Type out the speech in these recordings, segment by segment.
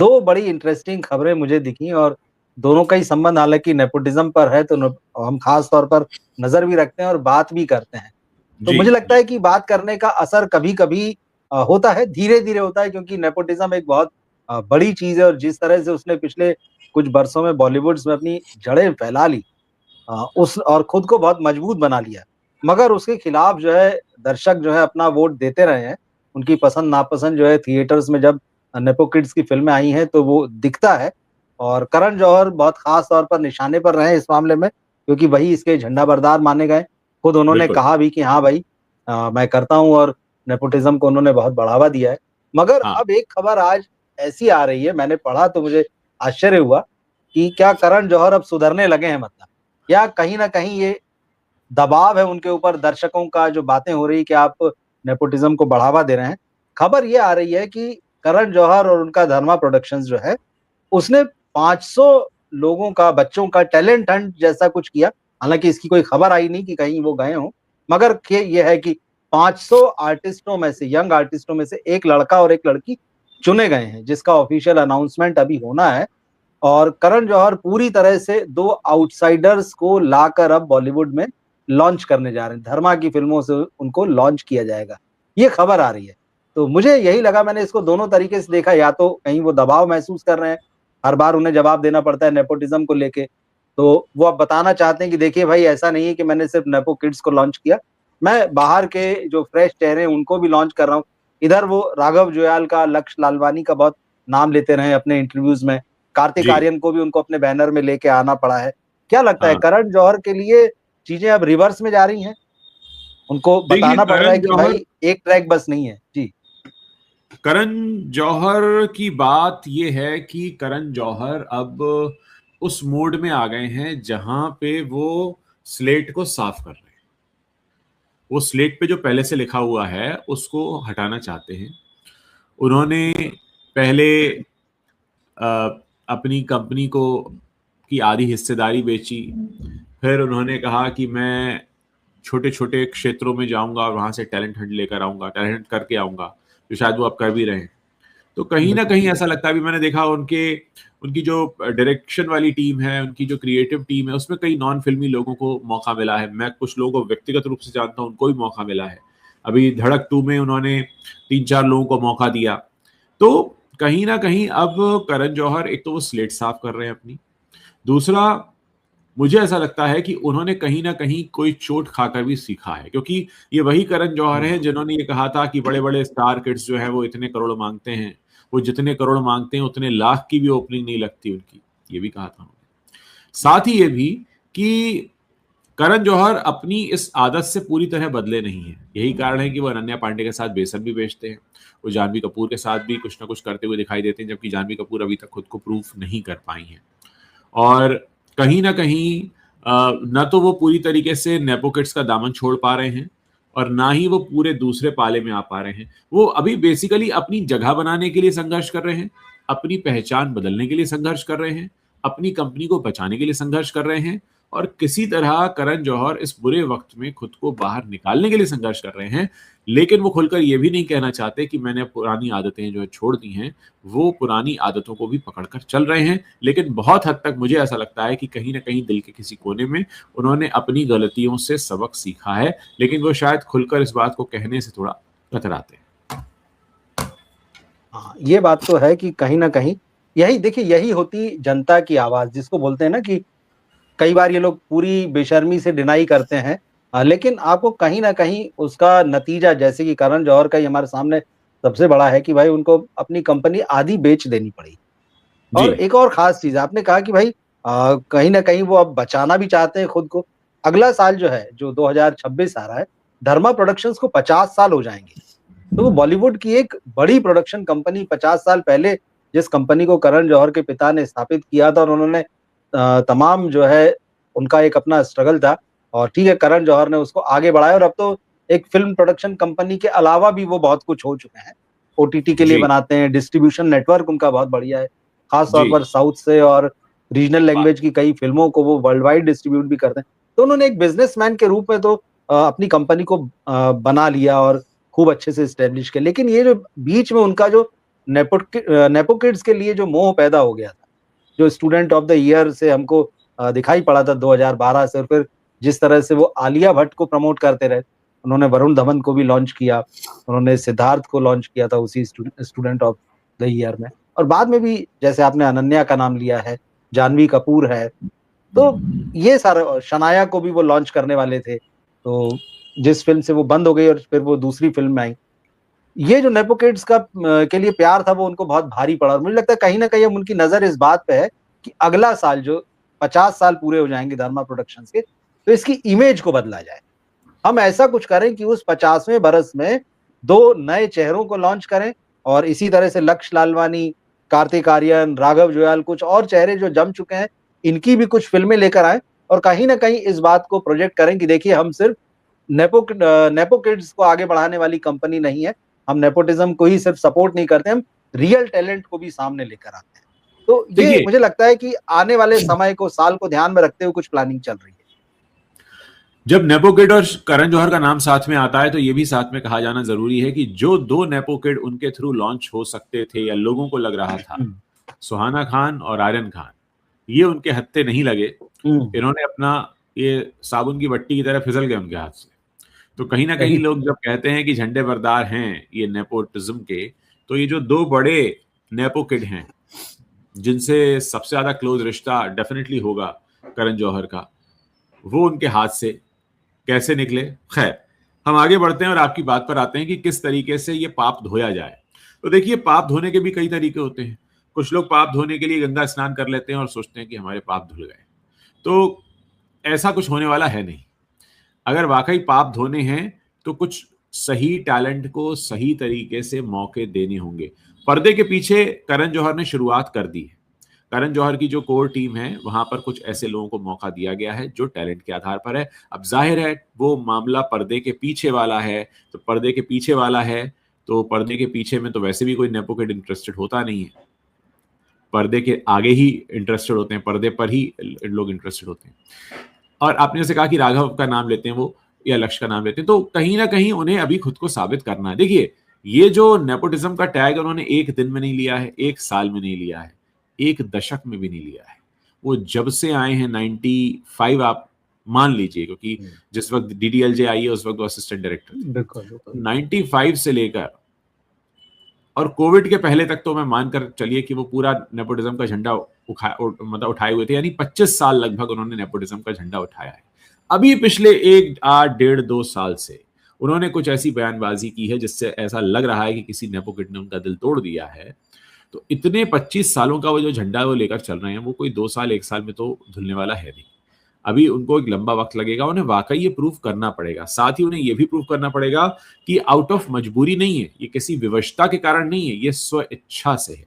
दो बड़ी इंटरेस्टिंग खबरें मुझे दिखी और दोनों का ही संबंध हालांकि नेपोटिज्म पर है, तो हम खास तौर पर नजर भी रखते हैं और बात भी करते हैं। तो जी मुझे लगता जी। है कि बात करने का असर कभी-कभी होता है, धीरे-धीरे होता है, क्योंकि नेपोटिज्म एक बहुत बड़ी चीज़ है और जिस तरह से उसने पिछले कुछ बरसों में बॉलीवुड्स में अपनी जड़ें फैला ली, उस और खुद को बहुत मजबूत बना लिया। मगर उसके खिलाफ जो है दर्शक जो है अपना वोट देते रहे हैं। उनकी पसंद-नापसंद जो है थिएटर्स में जब नेपो किड्स की फ़िल्में आई हैं तो वो दिखता है और करण जौहर बहुत ख़ास तौर पर निशाने पर रहे हैं इस मामले में, क्योंकि वही इसके झंडा बरदार माने गए। खुद उन्होंने बिल्कुल। कहा भी कि हाँ भाई, मैं करता हूँ और नेपोटिज़्म को उन्होंने बहुत बढ़ावा दिया है। मगर हाँ। अब एक खबर आज ऐसी आ रही है, मैंने पढ़ा तो मुझे आश्चर्य हुआ कि क्या करण जौहर अब सुधरने लगे हैं मतलब? या कहीं न कहीं ये दबाव है उनके ऊपर दर्शकों का, जो बातें हो रही है कि आप नेपोटिज़्म को बढ़ावा दे रहे हैं। खबर ये आ रही है कि करण जौहर और उनका धर्मा प्रोडक्शंस जो है, उसने 500 लोगों का, बच्चों का टैलेंट हंट जैसा कुछ किया। हालाँकि इसकी कोई खबर आई नहीं कि कहीं वो गए हों, मगर खे ये है कि 500 आर्टिस्टों में से, यंग आर्टिस्टों में से एक लड़का और एक लड़की चुने गए हैं, जिसका ऑफ़िशियल अनाउंसमेंट अभी होना है। और करण जौहर पूरी तरह से 2 आउटसाइडर्स को लाकर अब बॉलीवुड में लॉन्च करने जा रहे हैं। धर्मा की फ़िल्मों से उनको लॉन्च किया जाएगा। ये खबर आ रही है। तो मुझे यही लगा, मैंने इसको दोनों तरीके से देखा, या तो कहीं वो दबाव महसूस कर रहे हैं, हर बार उन्हें जवाब देना पड़ता है नेपोटिज़्म को लेके। तो वो अब बताना चाहते हैं कि देखिए भाई, ऐसा नहीं है कि मैंने सिर्फ़ नेपो किड्स को लॉन्च किया, मैं बाहर के जो फ्रेश चेहरे हैं उनको भी लॉन्च कर रहा हूँ। इधर वो राघव जुयाल का, लक्ष्य लालवानी का बहुत नाम लेते रहे अपने इंटरव्यूज़ में। कार्तिक जी। आर्यन को भी उनको अपने बैनर में लेके आना पड़ा है। क्या लगता है हाँ। करण जौहर के लिए चीज़ें अब रिवर्स में जा रही हैं? उनको देखिए बताना पड़ रहा है करण कि जौहर, भाई एक ट्रैक बस नहीं है। जी, करण जौहर की बात ये है कि करण जौहर अब उस मोड में आ गए हैं जहां पे वो स्लेट को साफ कर रहे हैं। वो स्लेट पे जो पहले से लिखा हुआ है उसको हटाना चाहते हैं। उन्होंने पहले अ, अपनी कंपनी को की आधी हिस्सेदारी बेची। फिर उन्होंने कहा कि मैं छोटे-छोटे क्षेत्रों में जाऊँगा और वहाँ से टैलेंट हंट लेकर आऊँगा, टैलेंट करके आऊँगा, जो शायद वो अब कर भी रहे हैं। तो कहीं न बिल्कुल। कहीं ऐसा लगता है, अभी मैंने देखा उनकी जो डायरेक्शन वाली टीम है, उनकी जो क्रिएटिव टीम है, उसमें कई नॉन फ़िल्मी लोगों को मौका मिला है। मैं कुछ लोगों को व्यक्तिगत रूप से जानता हूँ, उनको भी मौका मिला है। अभी धड़क 2 में उन्होंने 3-4 लोगों को मौका दिया। तो कहीं न कहीं अब करण जौहर एक तो वो स्लेट साफ कर रहे हैं अपनी। दूसरा, मुझे ऐसा लगता है कि उन्होंने कहीं न कहीं कोई चोट खाकर भी सीखा है, क्योंकि ये वही करण जौहर हुँ। हैं जिन्होंने ये कहा था कि बड़े-बड़े स्टार किड्स जो हैं वो इतने करोड़ माँगते हैं। वो जितने करोड़ माँगते हैं उतने लाख की भी ओपनिंग नहीं लगती उनकी। ये भी कहा था उन्होंने। साथ ही ये भी कि करण जौहर अपनी इस आदत से पूरी तरह बदले नहीं हैं। यही कारण है कि वो अनन्या पांडे के साथ बेसन भी बेचते हैं। वो जानवी कपूर के साथ भी कुछ न कुछ करते हुए दिखाई देते हैं, जबकि जानवी कपूर अभी तक खुद को प्रूफ नहीं कर पाई हैं। और कहीं न कहीं ना तो वो पूरी तरीके से नेपो किड्स का दामन छोड़ पा रहे हैं और ना ही वो पूरे दूसरे पाले में आ पा रहे हैं। वो अभी बेसिकली अपनी जगह बनाने के लिए संघर्ष कर रहे हैं, अपनी पहचान बदलने के लिए संघर्ष कर रहे हैं, अपनी कंपनी को बचाने के लिए संघर्ष कर रहे हैं और किसी तरह करण जौहर इस बुरे वक़्त में खुद को बाहर निकालने के लिए संघर्ष कर रहे हैं। लेकिन वो खुलकर ये भी नहीं कहना चाहते कि मैंने पुरानी आदतें जो है छोड़ दी हैं, वो पुरानी आदतों को भी पकड़ कर चल रहे हैं। लेकिन बहुत हद तक मुझे ऐसा लगता है कि कहीं न कहीं दिल के किसी कोने में उन्होंने अपनी गलतियों से सबक सीखा है, लेकिन वो शायद खुलकर इस बात को कहने से थोड़ा कतराते हैं। हाँ, ये बात तो है कि कहीं न कहीं यही देखिए, यही होती जनता की आवाज़, जिसको बोलते हैं ना कि कई बार ये लोग पूरी बेशर्मी से डिनाई करते हैं, लेकिन आपको कहीं न कहीं उसका नतीजा, जैसे कि करण जौहर का ही हमारे सामने सबसे बड़ा है कि भाई उनको अपनी कंपनी आधी बेच देनी पड़ी। जी। और एक और ख़ास चीज़ आपने कहा कि भाई कहीं न कहीं वो अब बचाना भी चाहते हैं खुद को। अगला साल जो है, जो 2026 आ रहा है, धर्मा प्रोडक्शंस को 50 साल हो जाएँगे। तो वो बॉलीवुड की एक बड़ी प्रोडक्शन कंपनी, 50 साल पहले जिस कंपनी को करण जौहर के पिता ने स्थापित किया था और उन्होंने तमाम जो है उनका एक अपना स्ट्रगल था और ठीक है, करण जौहर ने उसको आगे बढ़ाया और अब तो एक फ़िल्म प्रोडक्शन कंपनी के अलावा भी वो बहुत कुछ हो चुके हैं। ओटीटी के लिए जी। बनाते हैं, डिस्ट्रीब्यूशन नेटवर्क उनका बहुत बढ़िया है। ख़ास तौर जी। पर साउथ से और रीजनल वाह! लैंग्वेज की कई फ़िल्मों को वो वर्ल्ड वाइड डिस्ट्रीब्यूट भी करते हैं। तो उन्होंने एक बिज़नेसमैन के रूप में तो अपनी कंपनी को बना लिया और खूब अच्छे से एस्टेब्लिश किया। लेकिन ये जो बीच में उनका जो नेपो किड्स के लिए जो मोह पैदा हो गया था, जो स्टूडेंट ऑफ द ईयर से हमको दिखाई पड़ा था 2012 से, और फिर जिस तरह से वो आलिया भट्ट को प्रमोट करते रहे, उन्होंने वरुण धवन को भी लॉन्च किया, उन्होंने सिद्धार्थ को लॉन्च किया था उसी स्टूडेंट ऑफ द ईयर में, और बाद में भी जैसे आपने अनन्या का नाम लिया है, जानवी कपूर है, तो ये सारा, शनाया को भी वो लॉन्च करने वाले थे, तो जिस फिल्म से वो बंद हो गई और फिर वो दूसरी फिल्म में आई। ये जो नेपो किड्स का के लिए प्यार था वो उनको बहुत भारी पड़ा, और मुझे लगता है कहीं ना कहीं अब उनकी नजर इस बात पे है कि अगला साल जो 50 साल पूरे हो जाएंगे धर्मा प्रोडक्शंस के, तो इसकी इमेज को बदला जाए। हम ऐसा कुछ करें कि उस 50वें बरस में 2 नए चेहरों को लॉन्च करें, और इसी तरह से लक्ष्य लालवानी, कार्तिक आर्यन, राघव जुयाल, कुछ और चेहरे जो जम चुके हैं, इनकी भी कुछ फिल्में लेकर आए, और कहीं ना कहीं इस बात को प्रोजेक्ट करें कि देखिए हम सिर्फ नेपो किड्स को आगे बढ़ाने वाली कंपनी नहीं है, हम नेपोटिज्म को ही सिर्फ सपोर्ट नहीं करते, हम रियल टैलेंट को भी सामने लेकर आते हैं। तो ये देखिए, मुझे लगता है कि आने वाले समय को, साल को ध्यान में रखते हुए कुछ प्लानिंग चल रही है। जब नेपो किड और करण जौहर का नाम साथ में आता है तो ये भी साथ में कहा जाना जरूरी है कि जो 2 नेपो किड उनके थ्रू लॉन्च हो सकते थे या लोगों को लग रहा था, सुहाना खान और आर्यन खान, ये उनके हत्थे नहीं लगे। इन्होंने अपना ये साबुन की बट्टी की तरह फिसल गए उनके हाथ से। तो कहीं ना कहीं लोग जब कहते हैं कि झंडे बरदार हैं ये नेपोटिज्म के, तो ये जो 2 बड़े नेपो किड हैं जिनसे सबसे ज्यादा क्लोज रिश्ता डेफिनेटली होगा करण जौहर का, वो उनके हाथ से कैसे निकले। खैर, हम आगे बढ़ते हैं और आपकी बात पर आते हैं कि किस तरीके से ये पाप धोया जाए। तो देखिए, पाप धोने के भी कई तरीके होते हैं। कुछ लोग पाप धोने के लिए गंगा स्नान कर लेते हैं और सोचते हैं कि हमारे पाप धुल गए, तो ऐसा कुछ होने वाला है नहीं। अगर वाकई पाप धोने हैं तो कुछ सही टैलेंट को सही तरीके से मौके देने होंगे। पर्दे के पीछे करण जौहर ने शुरुआत कर दी है। करण जौहर की जो कोर टीम है वहां पर कुछ ऐसे लोगों को मौका दिया गया है जो टैलेंट के आधार पर है। अब जाहिर है वो मामला पर्दे के पीछे वाला है, तो पर्दे के पीछे वाला है तो पर्दे के पीछे में तो वैसे भी कोई नेपो किड इंटरेस्टेड होता नहीं है, पर्दे के आगे ही इंटरेस्टेड होते हैं, पर्दे पर ही लोग इंटरेस्टेड होते हैं। और आपने जैसे कहा कि राघव का नाम लेते हैं वो या लक्ष्य का नाम लेते हैं, तो कहीं ना कहीं उन्हें अभी खुद को साबित करना है। देखिए, ये जो नेपोटिज्म का टैग उन्होंने एक दिन में नहीं लिया है, एक साल में नहीं लिया है, एक दशक में भी नहीं लिया है। वो जब से आए हैं 95 आप मान लीजिए, क्योंकि जिस वक्त DDLJ आई है उस वक्त वो असिस्टेंट डायरेक्टर, 95 से लेकर और कोविड के पहले तक तो मैं मानकर चलिए कि वो पूरा नेपोटिज्म का झंडा मतलब उठाए हुए थे, यानी 25 साल लगभग उन्होंने नेपोटिज्म का झंडा उठाया है। अभी पिछले 1, 8, 1.5, 2 साल से उन्होंने कुछ ऐसी बयानबाजी की है जिससे ऐसा लग रहा है कि किसी नेपो किड ने उनका दिल तोड़ दिया है। तो इतने 25 सालों का वो जो झंडा वो लेकर चल रहे हैं, वो कोई 2 साल 1 साल में तो धुलने वाला है नहीं। अभी उनको एक लंबा वक्त लगेगा, उन्हें वाकई ये प्रूफ करना पड़ेगा। साथ ही उन्हें ये भी प्रूफ करना पड़ेगा कि आउट ऑफ मजबूरी नहीं है, ये किसी विवशता के कारण नहीं है, ये स्व इच्छा से है।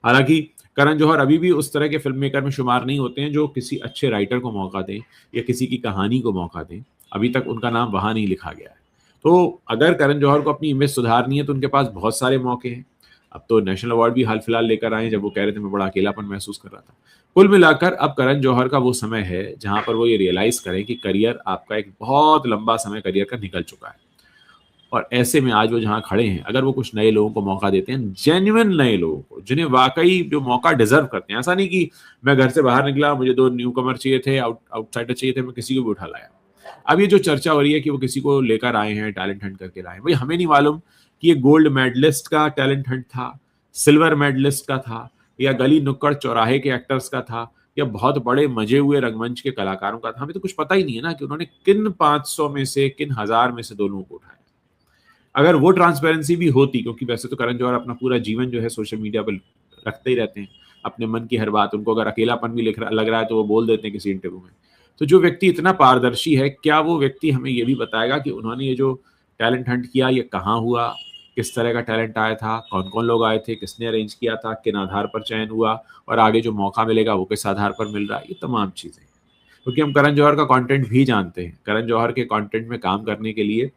हालांकि करण जौहर अभी भी उस तरह के फिल्म मेकर में शुमार नहीं होते हैं जो किसी अच्छे राइटर को मौका दें या किसी की कहानी को मौका दें। अभी तक उनका नाम वहां नहीं लिखा गया है। तो अगर करण जौहर को अपनी इमेज सुधारनी है तो उनके पास बहुत सारे मौके हैं। अब तो नेशनल अवार्ड भी हाल फिलहाल लेकर आए, जब वो कह रहे थे मैं बड़ा अकेलापन महसूस कर रहा था। कुल मिलाकर अब करण जौहर का वो समय है जहां पर वो ये रियलाइज करें कि करियर आपका एक बहुत लंबा समय करियर का निकल चुका है, और ऐसे में आज वो जहां खड़े हैं, अगर वो कुछ नए लोगों को मौका देते हैं, जेन्युइन नए लोगों को जिन्हें वाकई जो मौका डिजर्व करते हैं। ऐसा नहीं कि मैं घर से बाहर निकला, मुझे 2 न्यू कमर चाहिए थे, आउटसाइडर चाहिए थे, मैं किसी को भी उठा लाया। अब ये जो चर्चा हो रही है कि वो किसी को लेकर आए हैं, टैलेंट हंट करके लाए, भाई हमें नहीं मालूम कि ये गोल्ड मेडलिस्ट का टैलेंट हंट था, सिल्वर मेडलिस्ट का था, या गली नुक्कड़ चौराहे के एक्टर्स का था, या बहुत बड़े मजे हुए रंगमंच के कलाकारों का था। हमें तो कुछ पता ही नहीं है ना कि उन्होंने किन 500 में से, किन 1000 में से 2 लोगों को उठाया। अगर वो ट्रांसपेरेंसी भी होती, क्योंकि वैसे तो करण जौहर अपना पूरा जीवन जो है सोशल मीडिया पर रखते ही रहते हैं अपने मन की हर बात, उनको अगर अकेलापन भी लग रहा है तो वो बोल देते हैं किसी इंटरव्यू में। तो जो व्यक्ति इतना पारदर्शी है, क्या वो व्यक्ति हमें ये भी बताएगा कि उन्होंने ये जो टैलेंट हंट किया ये कहाँ हुआ, किस तरह का टैलेंट आया था, कौन कौन लोग आए थे, किसने अरेंज किया था, किन आधार पर चयन हुआ, और आगे जो मौका मिलेगा वो किस आधार पर मिल रहा है, ये तमाम चीज़ें। क्योंकि हम करण जौहर का कंटेंट भी जानते हैं। करण जौहर के कंटेंट में काम करने के लिए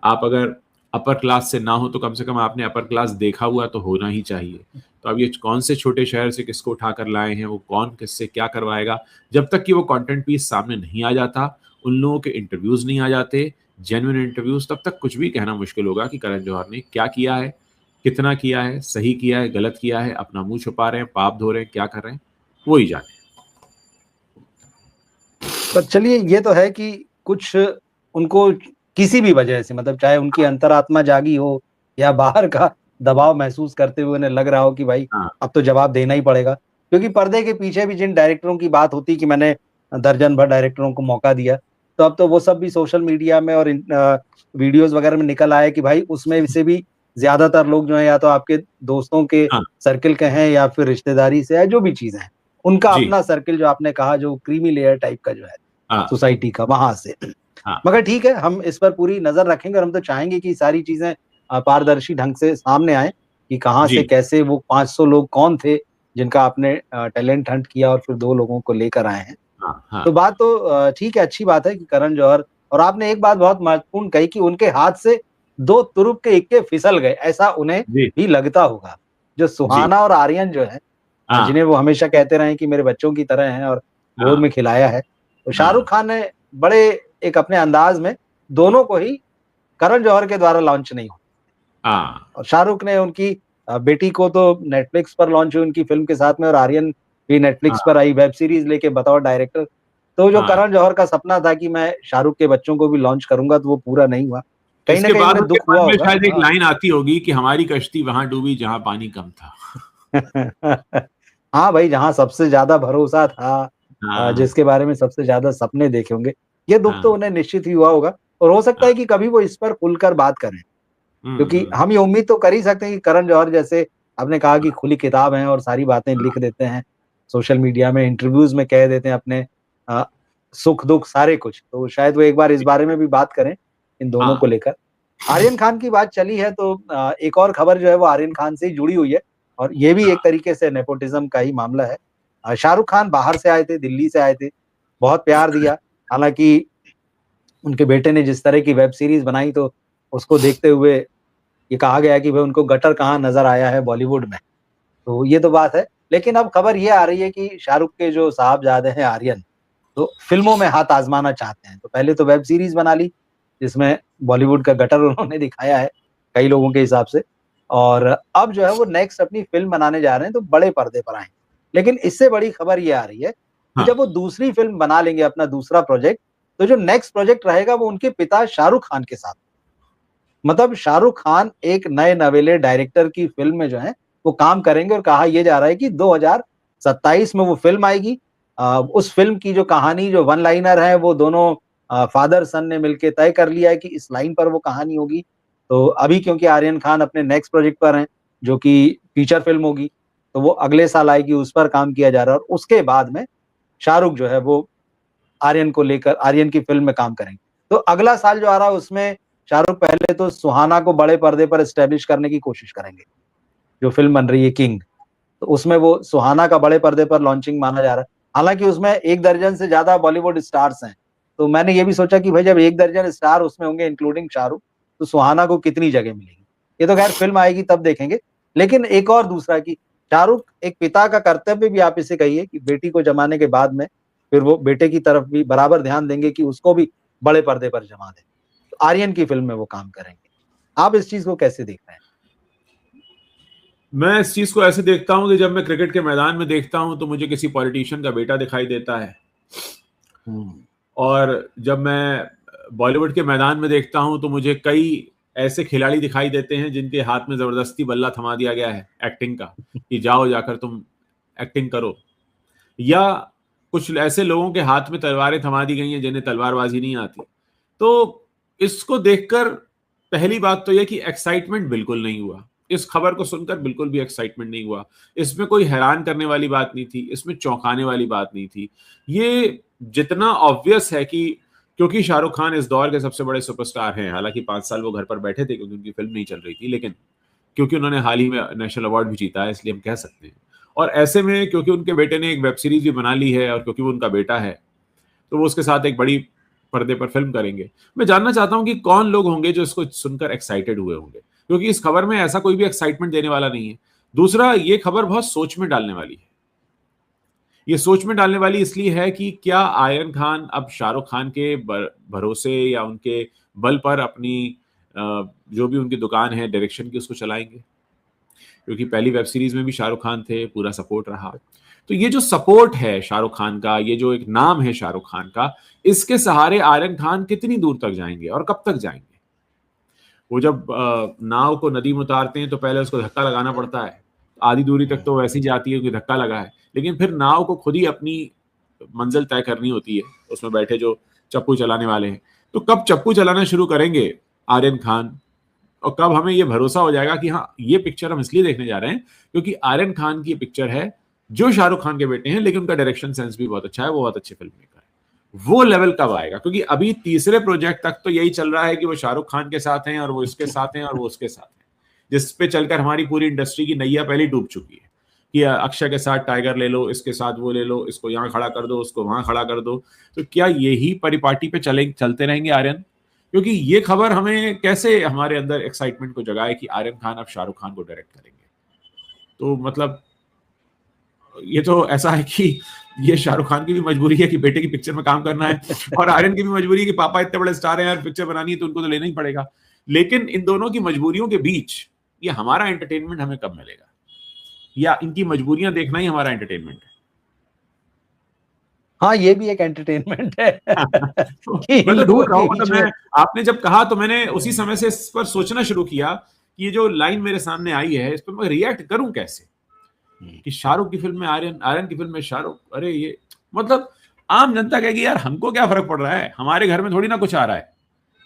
आप अगर अपर क्लास से ना हो तो कम से कम आपने अपर क्लास देखा हुआ तो होना ही चाहिए। तो अब ये कौन से छोटे शहर से किसको उठा कर लाए हैं, वो कौन किससे क्या करवाएगा, जब तक कि वो कंटेंट पीस सामने नहीं आ जाता, उन लोगों के इंटरव्यूज नहीं आ जाते, जेन्युइन इंटरव्यूज, तब तक कुछ भी कहना मुश्किल होगा कि करण जौहर ने क्या किया है कितना किया है, सही किया है, गलत किया है, अपना मुंह छुपा रहे हैं, पाप धो रहे हैं, क्या कर रहे हैं, वो ही जाने। पर चलिए, ये तो है कि कुछ उनको किसी भी वजह से, मतलब चाहे उनकी अंतरात्मा जागी हो या बाहर का दबाव महसूस करते हुए उन्हें लग रहा हो कि भाई हाँ अब तो जवाब देना ही पड़ेगा। क्योंकि पर्दे के पीछे भी जिन डायरेक्टरों की बात होती कि मैंने दर्जन भर डायरेक्टरों को मौका दिया, तो अब तो वो सब भी सोशल मीडिया में और वीडियोस वगैरह में निकल आए कि भाई उसमें से भी ज्यादातर लोग जो है या तो आपके दोस्तों के हाँ सर्किल के हैं या फिर रिश्तेदारी से है, जो भी चीजें हैं उनका जी अपना सर्किल, जो आपने कहा जो क्रीमी लेयर टाइप का जो है हाँ सोसाइटी का, वहां से। हाँ मगर ठीक है, हम इस पर पूरी नजर रखेंगे और हम तो चाहेंगे कि सारी चीजें पारदर्शी ढंग से सामने आए कि कहाँ जी से कैसे वो 500 लोग कौन थे जिनका आपने टैलेंट हंट किया और फिर 2 लोगों को लेकर आए हैं। हाँ हाँ तो बात तो ठीक है, अच्छी बात है कि करण जौहर, और आपने एक बात बहुत महत्वपूर्ण कही कि उनके हाथ से 2 तुरुप के इक्के फिसल गए, ऐसा उन्हें जी भी लगता होगा। जो जी सुहाना और आर्यन जो है, हाँ जिन्हें वो हमेशा कहते रहे कि मेरे बच्चों की तरह हैं और गोद हाँ में खिलाया है, तो हाँ शाहरुख खान ने बड़े एक अपने अंदाज में दोनों को ही करण जौहर के द्वारा लॉन्च नहीं हुआ। हाँ और शाहरुख ने उनकी बेटी को तो नेटफ्लिक्स पर लॉन्च हुई उनकी फ़िल्म के साथ में, और आर्यन भी नेटफ्लिक्स पर हाँ आई वेब सीरीज़ लेके बतौर डायरेक्टर। तो जो हाँ करण जौहर का सपना था कि मैं शाहरुख के बच्चों को भी लॉन्च करूँगा, तो वो पूरा नहीं हुआ। कहीं न इसके कहीं बाद उन्हें उनके दुःख मन हुआ में होगा। शायद एक हाँ। लाइन आती होगी कि हमारी कश्ती वहां डूबी जहां पानी कम था। हाँ भाई, जहाँ सबसे ज़्यादा भरोसा था, हाँ जिसके बारे में सबसे ज़्यादा सपने देखे होंगे, ये दुःख तो हाँ उन्हें निश्चित ही हुआ होगा और हो सकता हाँ है कि कभी वो इस पर खुलकर बात करें। क्योंकि हम्म। हम ये उम्मीद तो कर ही सकते हैं कि करण जौहर जैसे आपने कहा कि खुली किताब हैं और सारी बातें लिख देते हैं, सोशल मीडिया में, इंटरव्यूज़ में कह देते हैं अपने अ, सुख-दुःख सारे कुछ, तो शायद वो एक बार इस बारे में भी बात करें, इन दोनों को हाँ लेकर। आर्यन खान की बात चली है तो एक और खबर जो है वो आर्यन खान से ही जुड़ी हुई है और ये भी एक हाँ तरीके से नेपोटिज़्म का ही मामला है। शाहरुख खान बाहर से आए थे, दिल्ली से आए थे, बहुत प्यार दिया। हालाँकि उनके बेटे ने जिस तरह की वेब सीरीज़ बनाई, तो उसको देखते हुए ये कहा गया है कि भई उनको गटर कहाँ नज़र आया है बॉलीवुड में। तो ये तो बात है। लेकिन अब खबर ये आ रही है कि शाहरुख के जो साहबजादे हैं आर्यन, तो फ़िल्मों में हाथ आज़माना चाहते हैं। तो पहले तो वेब सीरीज़ बना ली, जिसमें बॉलीवुड का गटर उन्होंने दिखाया है, कई लोगों के हिसाब से। और अब जो है वो नेक्स्ट अपनी फ़िल्म बनाने जा रहे हैं, तो बड़े पर्दे पर आएँगे। लेकिन इससे बड़ी खबर ये आ रही है कि हाँ जब वो दूसरी फ़िल्म बना लेंगे, अपना दूसरा प्रोजेक्ट, तो जो नेक्स्ट प्रोजेक्ट रहेगा वो उनके पिता शाहरुख खान के साथ। मतलब शाहरुख खान एक नए नवेले डायरेक्टर की फ़िल्म में जो है, वो काम करेंगे और कहा ये जा रहा है कि 2027 में वो फ़िल्म आएगी। उस फ़िल्म की जो कहानी, जो वन लाइनर है, वो दोनों फ़ादर सन ने मिलके तय कर लिया है कि इस लाइन पर वो कहानी होगी। तो अभी क्योंकि आर्यन खान अपने नेक्स्ट प्रोजेक्ट पर हैं, जो कि फीचर फ़िल्म होगी, तो वो अगले साल आएगी, उस पर काम किया जा रहा है और उसके बाद में शाहरुख जो है वो आर्यन को लेकर आर्यन की फ़िल्म में काम करेंगे। तो अगला साल जो आ रहा है उसमें शाहरुख पहले तो सुहाना को बड़े पर्दे पर एस्टैब्लिश करने की कोशिश करेंगे, जो फ़िल्म बन रही है किंग। तो उसमें वो सुहाना का बड़े पर्दे पर लॉन्चिंग माना जा रहा है। हालाँकि उसमें 1 दर्जन से ज़्यादा बॉलीवुड स्टार्स हैं। तो मैंने ये भी सोचा कि भाई जब 1 दर्जन स्टार उसमें होंगे इंक्लूडिंग शाहरुख, तो सुहाना को कितनी जगह मिलेगी? ये तो ख़ैर फ़िल्म आएगी तब देखेंगे। लेकिन एक और दूसरा कि शाहरुख, एक पिता का कर्तव्य भी आप इसे कहिए कि बेटी को जमाने के बाद में फिर वो बेटे की तरफ भी बराबर ध्यान देंगे कि उसको भी बड़े पर्दे पर जमा दें। तो आर्यन की फ़िल्म में वो काम करेंगे। आप इस चीज़ को कैसे देख रहे हैं? मैं इस चीज को ऐसे देखता हूं कि जब मैं क्रिकेट के मैदान में देखता हूं तो मुझे किसी पॉलिटिशियन का बेटा दिखाई देता है, हुँ। और जब मैं बॉलीवुड के मैदान में देखता हूं तो मुझे कई ऐसे खिलाड़ी दिखाई देते हैं जिनके हाथ में जबरदस्ती बल्ला थमा दिया गया है एक्टिंग का, कि जाओ जाकर तुम एक्टिंग करो, या कुछ ऐसे लोगों के हाथ में तलवारें थमा दी गई हैं जिन्हें तलवारबाजी नहीं आती। तो इसको देखकर पहली बात तो यह कि एक्साइटमेंट बिल्कुल नहीं हुआ, इस खबर को सुनकर बिल्कुल भी एक्साइटमेंट नहीं हुआ। इसमें कोई हैरान करने वाली बात नहीं थी, इसमें चौंकाने वाली बात नहीं थी। ये जितना ऑब्वियस है कि क्योंकि शाहरुख खान इस दौर के सबसे बड़े सुपरस्टार हैं, हालांकि 5 साल वो घर पर बैठे थे क्योंकि उनकी फिल्म नहीं चल रही थी, लेकिन क्योंकि उन्होंने हाल ही में नेशनल अवार्ड भी जीता है इसलिए हम कह सकते हैं। और ऐसे में क्योंकि उनके बेटे ने एक वेब सीरीज भी बना ली है और क्योंकि वो उनका बेटा है, तो वो उसके साथ एक बड़ी पर्दे पर फिल्म करेंगे। मैं जानना चाहता हूं कि कौन लोग होंगे जो इसको सुनकर एक्साइटेड हुए होंगे, क्योंकि इस खबर में ऐसा कोई भी एक्साइटमेंट देने वाला नहीं है। दूसरा, ये खबर बहुत सोच में डालने वाली है। ये सोच में डालने वाली इसलिए है कि क्या आर्यन खान अब शाहरुख खान के भरोसे या उनके बल पर अपनी जो भी उनकी दुकान है डायरेक्शन की, उसको चलाएंगे? क्योंकि पहली वेब सीरीज में भी शाहरुख खान थे, पूरा सपोर्ट रहा। तो ये जो सपोर्ट है शाहरुख खान का, ये जो एक नाम है शाहरुख खान का, इसके सहारे आर्यन खान कितनी दूर तक जाएंगे और कब तक जाएंगे? वो जब नाव को नदी में उतारते हैं तो पहले उसको धक्का लगाना पड़ता है, आधी दूरी तक तो वैसी जाती है कि धक्का लगा है, लेकिन फिर नाव को खुद ही अपनी मंजिल तय करनी होती है, उसमें बैठे जो चप्पू चलाने वाले हैं। तो कब चप्पू चलाना शुरू करेंगे आर्यन खान, और कब हमें ये भरोसा हो जाएगा कि हाँ ये पिक्चर हम इसलिए देखने जा रहे हैं क्योंकि आर्यन खान की पिक्चर है, जो शाहरुख खान के बेटे हैं, लेकिन उनका डायरेक्शन सेंस भी बहुत अच्छा है, वो बहुत अच्छे फिल्म मेकर है। वो लेवल कब आएगा? क्योंकि अभी तीसरे प्रोजेक्ट तक तो यही चल रहा है कि वो शाहरुख खान के साथ हैं और वो इसके साथ हैं और वो उसके साथ हैं, जिस पे चलकर हमारी पूरी इंडस्ट्री की नैया पहले डूब चुकी है कि अक्षय के साथ टाइगर ले लो, इसके साथ वो ले लो, इसको यहाँ खड़ा कर दो, उसको वहां खड़ा कर दो। तो क्या यही परिपाटी पे चलते रहेंगे आर्यन? क्योंकि ये खबर हमें कैसे हमारे अंदर एक्साइटमेंट को जगाए कि आर्यन खान अब शाहरुख खान को डायरेक्ट करेंगे। तो मतलब ये तो ऐसा है कि ये शाहरुख खान की भी मजबूरी है कि बेटे की पिक्चर में काम करना है, और आर्यन की भी मजबूरी है कि पापा इतने बड़े स्टार हैं यार, पिक्चर बनानी है तो उनको तो लेना ही पड़ेगा। लेकिन इन दोनों की मजबूरियों के बीच ये हमारा एंटरटेनमेंट हमें कब मिलेगा, या इनकी मजबूरियां देखना ही हमारा एंटरटेनमेंट है? हाँ, ये भी एक एंटरटेनमेंट है। मैं तो ढूंढ रहा हूँ, मतलब मैं, आपने जब कहा तो मैंने उसी समय से इस पर सोचना शुरू किया कि ये जो लाइन मेरे सामने आई है इस पर मैं रिएक्ट करूं कैसे, कि शाहरुख की फिल्म में आर्यन, आर्यन की फिल्म में शाहरुख। अरे ये मतलब आम जनता कहेगी यार हमको क्या फर्क पड़ रहा है, हमारे घर में थोड़ी ना कुछ आ रहा है,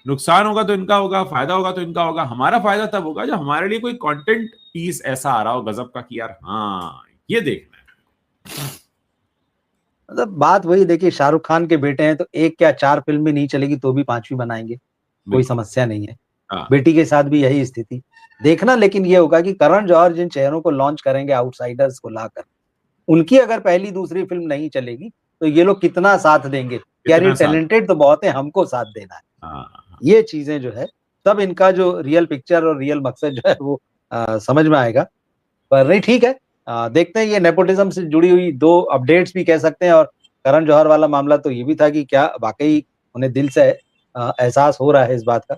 नुकसान होगा तो इनका होगा, फायदा होगा तो इनका होगा। हमारा फायदा तब होगा जब हमारे लिए कोई कंटेंट पीस ऐसा आ रहा हो गजब का कि यार हाँ ये देखना है। मतलब बात वही, देखिए शाहरुख खान के बेटे हैं तो एक क्या 4 फिल्म भी नहीं चलेगी तो भी 5वीं बनाएंगे, कोई समस्या नहीं है। बेटी के साथ भी यही स्थिति देखना। लेकिन ये होगा कि करण जौहर जिन चेहरों को लॉन्च करेंगे आउटसाइडर्स को लाकर, उनकी अगर पहली दूसरी फिल्म नहीं चलेगी तो ये लोग कितना साथ देंगे, यार ये टैलेंटेड तो बहुत है, हमको साथ देना है। ये चीजें जो है तब इनका जो रियल पिक्चर और रियल मकसद जो है वो समझ में आएगा। पर नहीं, ठीक है, देखते हैं। ये नेपोटिज्म से जुड़ी हुई 2 अपडेट्स भी कह सकते हैं। और करण जौहर वाला मामला तो ये भी था कि क्या वाकई उन्हें दिल से एहसास हो रहा है इस बात का